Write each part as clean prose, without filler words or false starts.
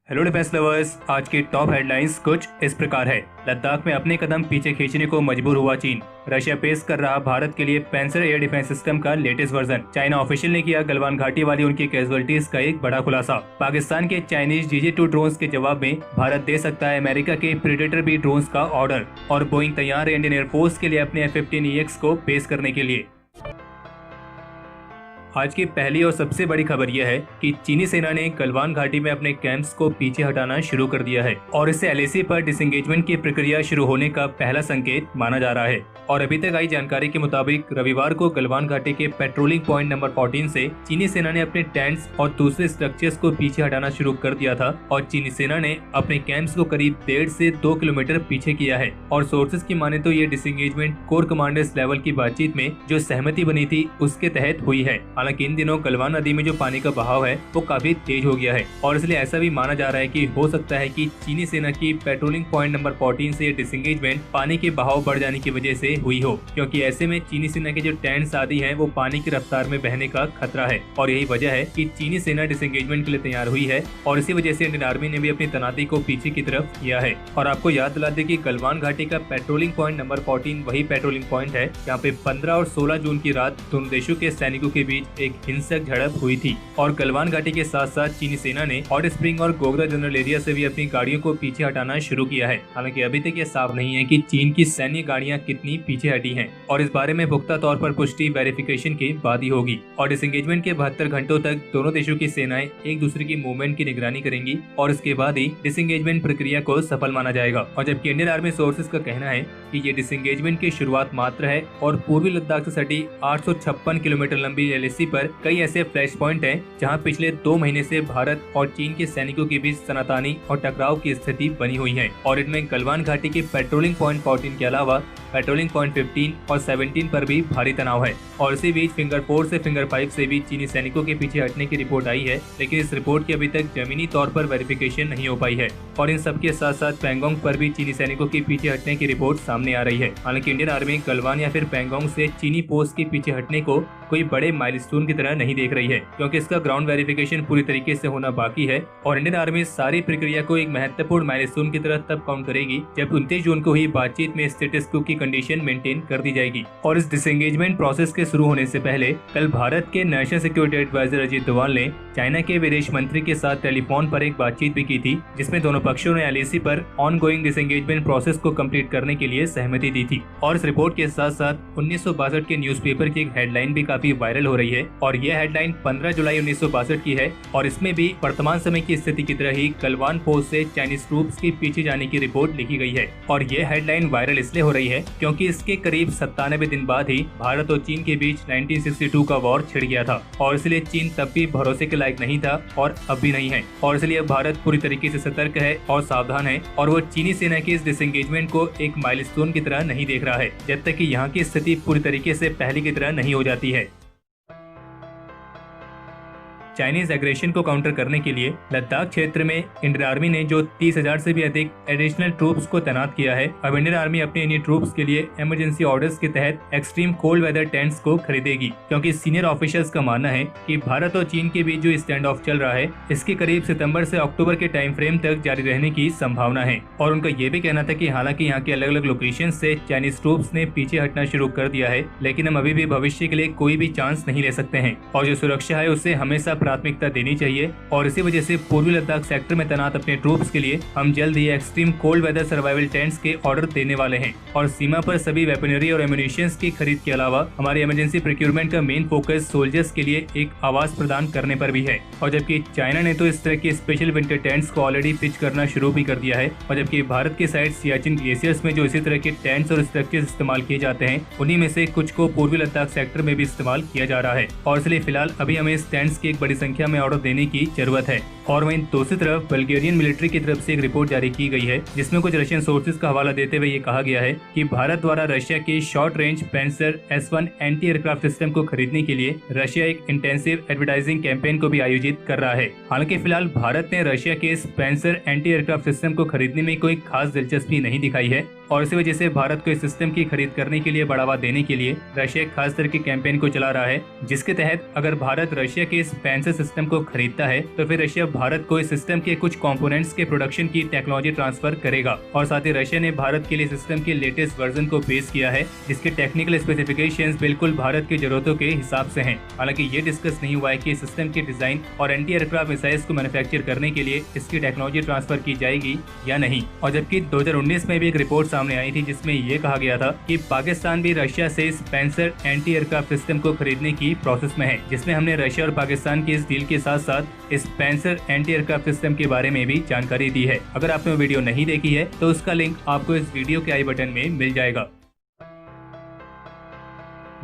Hello defence lovers, आज की top headlines कुछ इस प्रकार है। लद्दाख में अपने कदम पीछे खींचने को मजबूर हुआ चीन। रशिया पेश कर रहा भारत के लिए पैंसर एयर डिफेंस सिस्टम का लेटेस्ट वर्जन। चाइना ऑफिशियल ने किया गलवान घाटी वाली उनकी कैजुअलिटीज का एक बड़ा खुलासा। पाकिस्तान के चाइनीज GJ-2 ड्रोन्स के जवाब में भारत दे सकता है अमेरिका के प्रेडेटर बी ड्रोन्स का ऑर्डर। और बोइंग तैयार है इंडियन एयरफोर्स के लिए अपने F-15EX को पेश करने के लिए। आज की पहली और सबसे बड़ी खबर यह है कि चीनी सेना ने गलवान घाटी में अपने कैंप्स को पीछे हटाना शुरू कर दिया है और इससे LAC पर डिसएंगेजमेंट की प्रक्रिया शुरू होने का पहला संकेत माना जा रहा है। और अभी तक आई जानकारी के मुताबिक रविवार को गलवान घाटी के पेट्रोलिंग पॉइंट नंबर 14 से चीनी सेना ने अपने टैंक्स और दूसरे स्ट्रक्चर्स को पीछे हटाना शुरू कर दिया था और चीनी सेना ने अपने कैंप्स को करीब 1.5 से 2 किलोमीटर पीछे किया है। और सोर्सेज की माने तो ये डिसएंगेजमेंट कोर कमांडर्स लेवल की बातचीत में जो सहमति बनी थी उसके तहत हुई है। हालांकि इन दिनों गलवान नदी में जो पानी का बहाव है वो काफी तेज हो गया है और इसलिए ऐसा भी माना जा रहा है कि हो सकता है कि चीनी सेना की पेट्रोलिंग पॉइंट नंबर 14 से डिसएंगेजमेंट पानी के बहाव बढ़ जाने की वजह से हुई हो, क्योंकि ऐसे में चीनी सेना के जो टैंक्स आदि हैं वो पानी की रफ्तार में बहने का खतरा है। और यही वजह है कि चीनी सेना डिसएंगेजमेंट के लिए तैयार हुई है और इसी वजह से इंडियन आर्मी ने भी अपनी तैनाती को पीछे की तरफ किया है। और आपको याद दिला दें कि गलवान घाटी का पेट्रोलिंग पॉइंट नंबर 14 वही पेट्रोलिंग पॉइंट है जहाँ पे 15 और 16 जून की रात दोनों देशों के सैनिकों के बीच एक हिंसक झड़प हुई थी। और गलवान घाटी के साथ साथ चीनी सेना ने हॉट स्प्रिंग और गोगरा जनरल एरिया से भी अपनी गाड़ियों को पीछे हटाना शुरू किया है। हालांकि अभी तक ये साफ नहीं है कि चीन की सैन्य गाड़ियां कितनी पीछे हटी हैं और इस बारे में पुख्ता तौर पर पुष्टि वेरिफिकेशन के बाद ही होगी। और डिसएंगेजमेंट के 72 घंटों तक दोनों देशों की सेनाएं एक दूसरे की मूवमेंट की निगरानी करेंगी और इसके बाद ही डिसएंगेजमेंट प्रक्रिया को सफल माना जाएगा। और जबकि इंडियन आर्मी सोर्सेज का कहना है कि ये डिसएंगेजमेंट की शुरुआत मात्र है और पूर्वी लद्दाख से सटी 856 किलोमीटर लंबी LAC पर कई ऐसे फ्लैश पॉइंट हैं जहां पिछले 2 महीने से भारत और चीन के सैनिकों के बीच सनातनी और टकराव की स्थिति बनी हुई है। और इनमें गलवान घाटी के पेट्रोलिंग पॉइंट 14 के अलावा पेट्रोलिंग पॉइंट 15 और 17 पर भी भारी तनाव है। और इसी बीच फिंगर 4 से फिंगर 5 से भी चीनी सैनिकों के पीछे हटने की रिपोर्ट आई है, लेकिन इस रिपोर्ट की अभी तक जमीनी तौर पर वेरिफिकेशन नहीं हो पाई है। और इन सब के साथ साथ पैंगोंग पर भी चीनी सैनिकों के पीछे हटने की रिपोर्ट सामने आ रही है। हालांकि इंडियन आर्मी गलवान या फिर पैंगोंग से चीनी पोस्ट के पीछे हटने को कोई बड़े माइलस्टोन की तरह नहीं देख रही है, क्योंकि इसका ग्राउंड वेरिफिकेशन पूरी तरीके से होना बाकी है। और इंडियन आर्मी सारी प्रक्रिया को एक महत्वपूर्ण माइलस्टोन की तरह तब काउंट करेगी जब 29 जून को ही बातचीत में स्टेटस क्वो की कंडीशन मेंटेन कर दी जाएगी। और इस डिसएंगेजमेंट प्रोसेस के शुरू होने से पहले कल भारत के national security adviser Ajit Doval ने चाइना के विदेश मंत्री के साथ टेलीफोन पर एक बातचीत भी की थी, जिसमें दोनों पक्षों ने LAC पर ऑनगोइंग डिसएंगेजमेंट प्रोसेस को कंप्लीट करने के लिए सहमति दी थी। और इस रिपोर्ट के साथ साथ 1962 के न्यूज़पेपर की एक हेडलाइन भी काफी वायरल हो रही है और यह हेडलाइन 15 जुलाई 1962 की है और इसमें भी वर्तमान समय की स्थिति की तरह ही गलवान पोस्ट से चाइनीज ट्रूप्स के पीछे जाने की रिपोर्ट लिखी गई है। और यह हेडलाइन वायरल इसलिए हो रही है क्योंकि इसके करीब 97 दिन बाद ही भारत और चीन के बीच 1962 का वॉर छिड़ गया था और इसलिए चीन तब भी भरोसे के लायक नहीं था और अब भी नहीं है। और इसलिए भारत पूरी तरीके से सतर्क है और सावधान है और वो चीनी सेना के इस डिसएंगेजमेंट को एक माइलस्टोन की तरह नहीं देख रहा है जब तक कि यहाँ की स्थिति पूरी तरीके से पहले की तरह नहीं हो जाती है। चाइनीज एग्रेशन को काउंटर करने के लिए लद्दाख क्षेत्र में इंडियन आर्मी ने जो 30,000 से भी अधिक एडिशनल ट्रूप्स को तैनात किया है। अब इंडियन आर्मी अपने इन्हीं ट्रूप्स के लिए इमरजेंसी ऑर्डर्स के तहत एक्सट्रीम कोल्ड वेदर टेंट्स को खरीदेगी, क्योंकि सीनियर ऑफिसर्स का मानना है कि भारत और चीन के बीच जो स्टैंड ऑफ चल रहा है इसके करीब सितंबर से अक्टूबर के टाइम फ्रेम तक जारी रहने की संभावना है। और उनका ये भी कहना था कि हालांकि यहाँ के अलग अलग लोकेशन से चाइनीज ट्रूप्स ने पीछे हटना शुरू कर दिया है, लेकिन हम अभी भी भविष्य के लिए कोई भी चांस नहीं ले सकते हैं और जो सुरक्षा है उसे हमेशा प्राथमिकता देनी चाहिए। और इसी वजह से पूर्वी लद्दाख सेक्टर में तैनात अपने ट्रूप्स के लिए हम जल्द ही extreme cold weather survival tents के ऑर्डर देने वाले हैं। और सीमा पर सभी वेपनरी और एम्युनिशंस की खरीद के अलावा हमारी इमरजेंसी प्रोक्योरमेंट का मेन फोकस सोल्जर्स के लिए एक आवास प्रदान करने पर भी है। और जबकि चाइना ने तो इस तरह के स्पेशल विंटर टेंट्स को ऑलरेडी पिच करना शुरू भी कर दिया है और जबकि भारत के साइड सियाचिन ग्लेशियर्स में जो इसी तरह के टेंट्स और स्ट्रक्चर्स इस्तेमाल किए जाते हैं उन्हीं में से कुछ को पूर्वी लद्दाख सेक्टर में भी इस्तेमाल किया जा रहा है। और इसलिए फिलहाल अभी हमें इस टेंट्स की एक बड़ी संख्या में ऑर्डर देने की जरूरत है। और वहीं दूसरी तरफ बल्गेरियन मिलिट्री की तरफ से एक रिपोर्ट जारी की गई है जिसमें कुछ रशियन सोर्सेज का हवाला देते हुए ये कहा गया है कि भारत द्वारा रशिया की short range Pantsir S-1 anti aircraft system को खरीदने के लिए रशिया एक इंटेंसिव एडवर्टाइजिंग कैंपेन को भी आयोजित कर रहा है। हालांकि फिलहाल भारत ने रशिया के इस पैंसर एंटी एयरक्राफ्ट सिस्टम को खरीदने में कोई खास दिलचस्पी नहीं दिखाई है और इसी वजह से भारत को इस सिस्टम की खरीद करने के लिए बढ़ावा देने के लिए रशिया एक खास तरह की कैंपेन को चला रहा है, जिसके तहत अगर भारत रशिया के इस पेंसर सिस्टम को खरीदता है तो फिर रशिया भारत को इस सिस्टम के कुछ कंपोनेंट्स के प्रोडक्शन की टेक्नोलॉजी ट्रांसफर करेगा। और साथ ही रशिया ने भारत के लिए सिस्टम के लेटेस्ट वर्जन को पेश किया है, जिसके टेक्निकल स्पेसिफिकेशंस बिल्कुल भारत की जरूरतों के हिसाब से हैं। हालांकि ये डिस्कस नहीं हुआ है कि सिस्टम के डिजाइन और एंटी एयरक्राफ्ट मिसाइल्स को मैन्युफैक्चर करने के लिए इसकी टेक्नोलॉजी ट्रांसफर की जाएगी या नहीं। और जबकि 2019 में भी एक रिपोर्ट सामने आई थी जिसमें ये कहा गया था कि पाकिस्तान भी रशिया से इस पेंसर एंटी एयरक्राफ्ट सिस्टम को खरीदने की प्रोसेस में है, जिसमें हमने रशिया और पाकिस्तान की इस डील के साथ साथ इस पेंसर एंटी एयरक्राफ्ट सिस्टम के बारे में भी जानकारी दी है। अगर आपने वो वीडियो नहीं देखी है तो उसका लिंक आपको इस वीडियो के आई बटन में मिल जाएगा।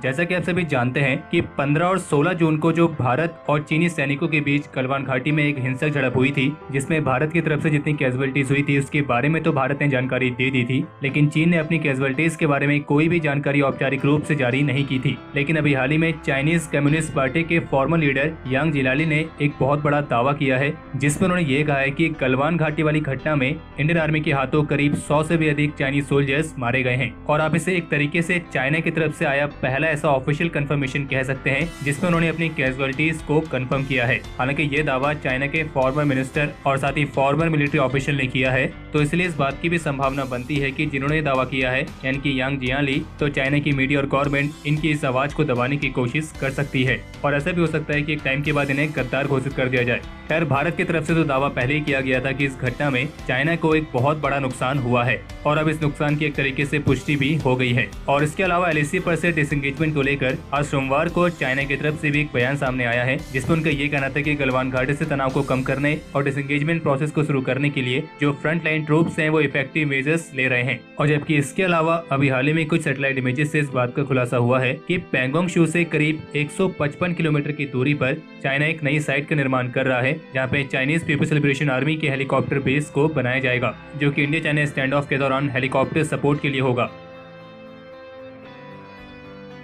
जैसा कि आप सभी जानते हैं कि 15 और 16 जून को जो भारत और चीनी सैनिकों के बीच गलवान घाटी में एक हिंसक झड़प हुई थी, जिसमें भारत की तरफ से जितनी कैजुअलिटीज हुई थी उसके बारे में तो भारत ने जानकारी दे दी थी, लेकिन चीन ने अपनी कैजुअलिटीज के बारे में कोई भी जानकारी औपचारिक रूप से जारी नहीं की थी। लेकिन अभी हाल ही में चाइनीज कम्युनिस्ट पार्टी के फॉर्मर लीडर यांग जिलाली ने एक बहुत बड़ा दावा किया है, जिसमें उन्होंने ये कहा है कि गलवान घाटी वाली घटना में इंडियन आर्मी के हाथों करीब 100 से भी अधिक चाइनीज सोल्जर्स मारे गए हैं। और आप इसे एक तरीके से चाइना की तरफ से आया पहला ऐसा ऑफिशियल कंफर्मेशन कह सकते हैं जिसमें उन्होंने अपनी कैजुअलिटीज को कंफर्म किया है। हालांकि ये दावा चाइना के फॉर्मर मिनिस्टर और साथ ही फॉर्मर मिलिट्री ऑफिशियल ने किया है, तो इसलिए इस बात की भी संभावना बनती है कि जिन्होंने दावा किया है यानी कि यांग जियाली, तो चाइना की मीडिया और गवर्नमेंट इनकी इस आवाज को दबाने की कोशिश कर सकती है। और ऐसा भी हो सकता है कि एक टाइम के बाद इन्हें गद्दार घोषित कर दिया जाए। खैर, भारत की तरफ से तो दावा पहले ही किया गया था कि इस घटना में चाइना को एक बहुत बड़ा नुकसान हुआ है और अब इस नुकसान की एक तरीके से पुष्टि भी हो गई है। और इसके अलावा एलएसी पर से डिसएंगेजमेंट को लेकर आज सोमवार को चाइना की तरफ से भी एक बयान सामने आया है, जिसमें उनका ये कहना था कि गलवान घाटी से तनाव को कम करने और डिसएंगेजमेंट प्रोसेस को शुरू करने के लिए जो फ्रंट लाइन ट्रूप्स हैं वो इफेक्टिव मेजर्स ले रहे हैं। और जबकि इसके अलावा अभी हाल ही में कुछ सैटेलाइट इमेजेस से इस बात का खुलासा हुआ है कि पैंगोंग शू से करीब 155 किलोमीटर की दूरी पर चाइना एक नई साइट का निर्माण कर रहा है, जहाँ पे चाइनीज पीपल्स लिबरेशन आर्मी के हेलीकॉप्टर बेस को बनाया जाएगा, जो कि इंडिया चाइना स्टैंड ऑफ के दौरान हेलीकॉप्टर सपोर्ट के लिए होगा।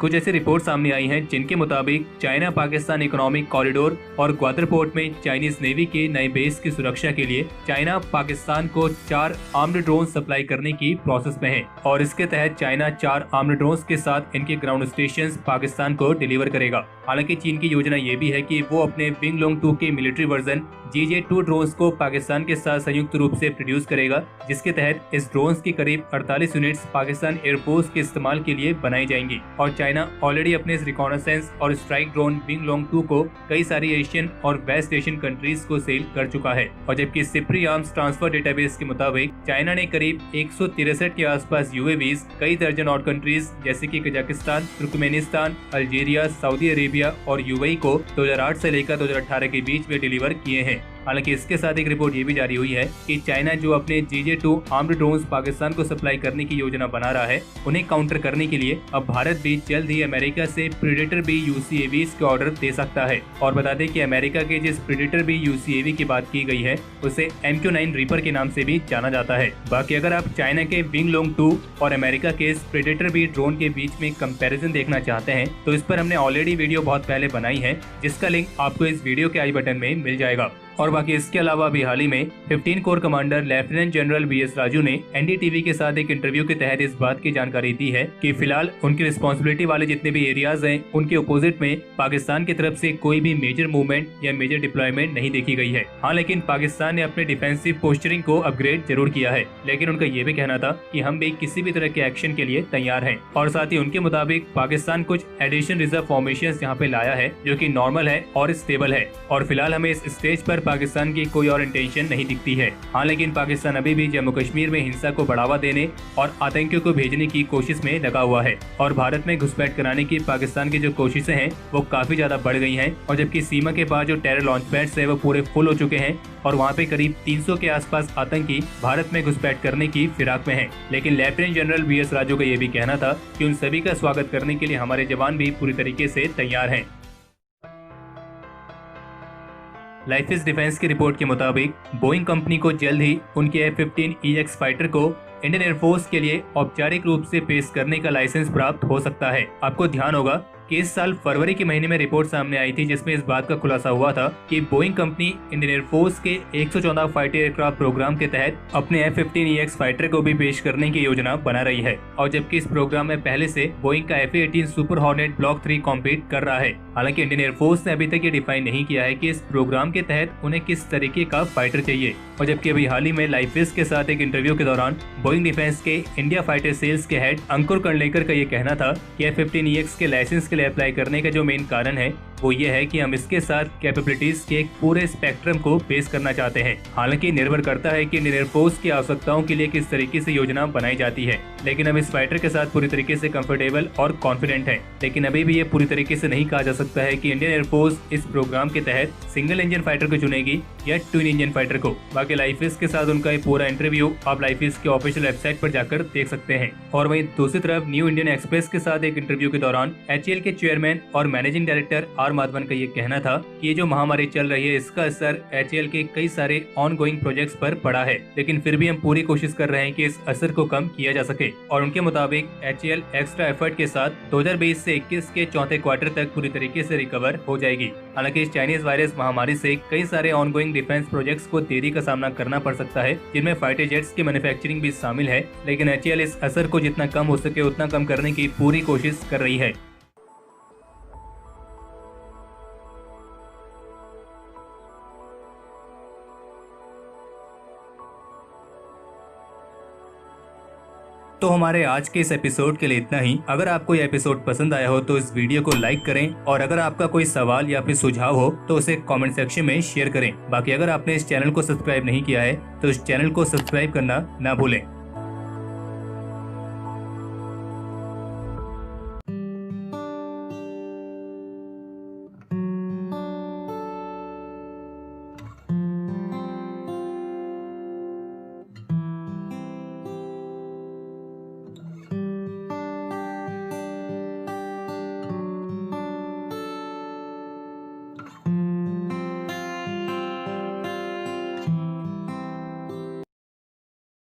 कुछ ऐसी रिपोर्ट सामने आई हैं जिनके मुताबिक चाइना पाकिस्तान इकोनॉमिक कॉरिडोर और ग्वादर पोर्ट में चाइनीज नेवी के नए बेस की सुरक्षा के लिए चाइना पाकिस्तान को 4 आर्म्ड ड्रोन सप्लाई करने की प्रोसेस में है। और इसके तहत चाइना 4 आर्म्ड ड्रोन के साथ इनके ग्राउंड स्टेशन पाकिस्तान को डिलीवर करेगा। हालांकि चीन की योजना ये भी है कि वो अपने विंगलोंग 2 के मिलिट्री वर्जन GJ2 ड्रोन्स को पाकिस्तान के साथ संयुक्त रूप से प्रोड्यूस करेगा, जिसके तहत इस ड्रोन्स की करीब 48 यूनिट्स पाकिस्तान एयरफोर्स के इस्तेमाल के लिए बनाई जाएंगी। और चाइना ऑलरेडी अपने इस रिकॉनेसेंस और स्ट्राइक ड्रोन विंगलोंग 2 को कई सारी एशियन और वेस्ट एशियन कंट्रीज को सेल कर चुका है। और जबकि सिप्री आर्म्स ट्रांसफर डेटाबेस के मुताबिक चाइना ने करीब 163 के आसपास UAVs कई दर्जन और कंट्रीज जैसे कि Kazakhstan, Turkmenistan, Algeria, Saudi Arabia और UAE को 2008 से लेकर 2018 के बीच में डिलीवर किए हैं। हालांकि इसके साथ एक रिपोर्ट ये भी जारी हुई है कि चाइना जो अपने GJ2 आर्म्ड ड्रोन्स पाकिस्तान को सप्लाई करने की योजना बना रहा है, उन्हें काउंटर करने के लिए अब भारत भी जल्द ही अमेरिका से प्रेडेटर बी UCAVs के ऑर्डर दे सकता है। और बता दें कि अमेरिका के जिस प्रेडेटर बी UCAV की बात की गई है उसे MQ-9 रीपर के नाम से भी जाना जाता है। बाकी अगर आप चाइना के विंगलोंग 2 और अमेरिका के इस प्रेडेटर बी ड्रोन के बीच में कंपैरिजन देखना चाहते हैं तो इस पर हमने ऑलरेडी वीडियो बहुत पहले बनाई है, जिसका लिंक आपको इस वीडियो के आई बटन में मिल जाएगा। और बाकी इसके अलावा अभी हाल ही में 15 core commander lieutenant general BS Raju ने NDTV के साथ एक इंटरव्यू के तहत इस बात की जानकारी दी है कि फिलहाल उनकी रिस्पॉन्सिबिलिटी वाले जितने भी एरियाज हैं उनके अपोजिट में पाकिस्तान की तरफ से कोई भी मेजर मूवमेंट या मेजर डिप्लॉयमेंट नहीं देखी गई है। हाँ, लेकिन पाकिस्तान ने अपने डिफेंसिव पोस्चरिंग को अपग्रेड जरूर किया है, लेकिन उनका ये भी कहना था कि हम भी किसी भी तरह के एक्शन के लिए तैयार हैं। और साथ ही उनके मुताबिक पाकिस्तान कुछ एडिशन रिजर्व फॉर्मेशन यहाँ पे लाया है जो कि नॉर्मल है और स्टेबल है। और फिलहाल हमें इस स्टेज पर पाकिस्तान की कोई और इंटेंशन नहीं दिखती है। हाँ, लेकिन पाकिस्तान अभी भी जम्मू कश्मीर में हिंसा को बढ़ावा देने और आतंकियों को भेजने की कोशिश में लगा हुआ है। और भारत में घुसपैठ कराने की पाकिस्तान की जो कोशिशें हैं वो काफी ज्यादा बढ़ गई हैं। और जबकि सीमा के पास जो टेरर लॉन्च पैड्स है वो पूरे फुल हो चुके हैं और वहाँ पे करीब 300 के आसपास आतंकी भारत में घुसपैठ करने की फिराक में हैं। लेकिन लेफ्टिनेंट जनरल BS राजू का ये भी कहना था कि उन सभी का स्वागत करने के लिए हमारे जवान भी पूरी तरीके से तैयार हैं। लाइफ इज डिफेंस की रिपोर्ट के मुताबिक बोइंग कंपनी को जल्द ही उनके F-15EX फाइटर को इंडियन एयरफोर्स के लिए औपचारिक रूप से पेश करने का लाइसेंस प्राप्त हो सकता है। आपको ध्यान होगा कि इस साल फरवरी के महीने में रिपोर्ट सामने आई थी जिसमें इस बात का खुलासा हुआ था कि बोइंग कंपनी इंडियन एयरफोर्स के 114 फाइटर एयरक्राफ्ट प्रोग्राम के तहत अपने F-15EX फाइटर को भी पेश करने की योजना बना रही है। और जबकि इस प्रोग्राम में पहले से बोइंग का F-18 super hornet block 3 compete कर रहा है। हालांकि इंडियन एयरफोर्स ने अभी तक ये डिफाइन नहीं किया है कि इस प्रोग्राम के तहत उन्हें किस तरीके का फाइटर चाहिए। और जबकि अभी हाल ही में लाइफिस के साथ एक इंटरव्यू के दौरान बोइंग डिफेंस के इंडिया फाइटर सेल्स के हेड अंकुर कर्णलेकर का ये कहना था कि F-15EX के लाइसेंस के लिए अप्लाई करने का जो मेन कारण है वो ये है कि हम इसके साथ कैपेबिलिटीज के एक पूरे स्पेक्ट्रम को पेश करना चाहते हैं। हालांकि निर्भर करता है कि इंडियन एयरफोर्स की आवश्यकताओं के लिए किस तरीके से योजना बनाई जाती है, लेकिन हम इस फाइटर के साथ पूरी तरीके से कंफर्टेबल और कॉन्फिडेंट हैं। लेकिन अभी भी ये पूरी तरीके से नहीं कहा जा सकता है कि इंडियन एयरफोर्स इस प्रोग्राम के तहत सिंगल इंजन फाइटर को चुनेगी या ट्विन इंजन फाइटर को। बाकी लाइफिस के साथ उनका ये पूरा इंटरव्यू आप लाइफिस के ऑफिशियल वेबसाइट पर जाकर देख सकते हैं। और वहीं दूसरी तरफ न्यू इंडियन एक्सप्रेस के साथ एक इंटरव्यू के दौरान HAL के चेयरमैन और मैनेजिंग डायरेक्टर आर माधवन का ये कहना था कि ये जो महामारी चल रही है इसका असर HAL के कई सारे ऑनगोइंग प्रोजेक्ट्स पर पड़ा है, लेकिन फिर भी हम पूरी कोशिश कर रहे हैं कि इस असर को कम किया जा सके। और उनके मुताबिक HAL एक्स्ट्रा एफर्ट के साथ 2020 से 21 के चौथे क्वार्टर तक पूरी तरीके से रिकवर हो जाएगी। हालांकि इस चाइनीज वायरस महामारी से कई सारे ऑनगोइंग डिफेंस प्रोजेक्ट्स को देरी का सामना करना पड़ सकता है, जिनमें फाइटर जेट्स की मैन्युफैक्चरिंग भी शामिल है, लेकिन HAL इस असर को जितना कम हो सके उतना कम करने की पूरी कोशिश कर रही है। तो हमारे आज के इस एपिसोड के लिए इतना ही। अगर आपको ये एपिसोड पसंद आया हो तो इस वीडियो को लाइक करें, और अगर आपका कोई सवाल या फिर सुझाव हो तो उसे कमेंट सेक्शन में शेयर करें। बाकी अगर आपने इस चैनल को सब्सक्राइब नहीं किया है तो इस चैनल को सब्सक्राइब करना ना भूलें।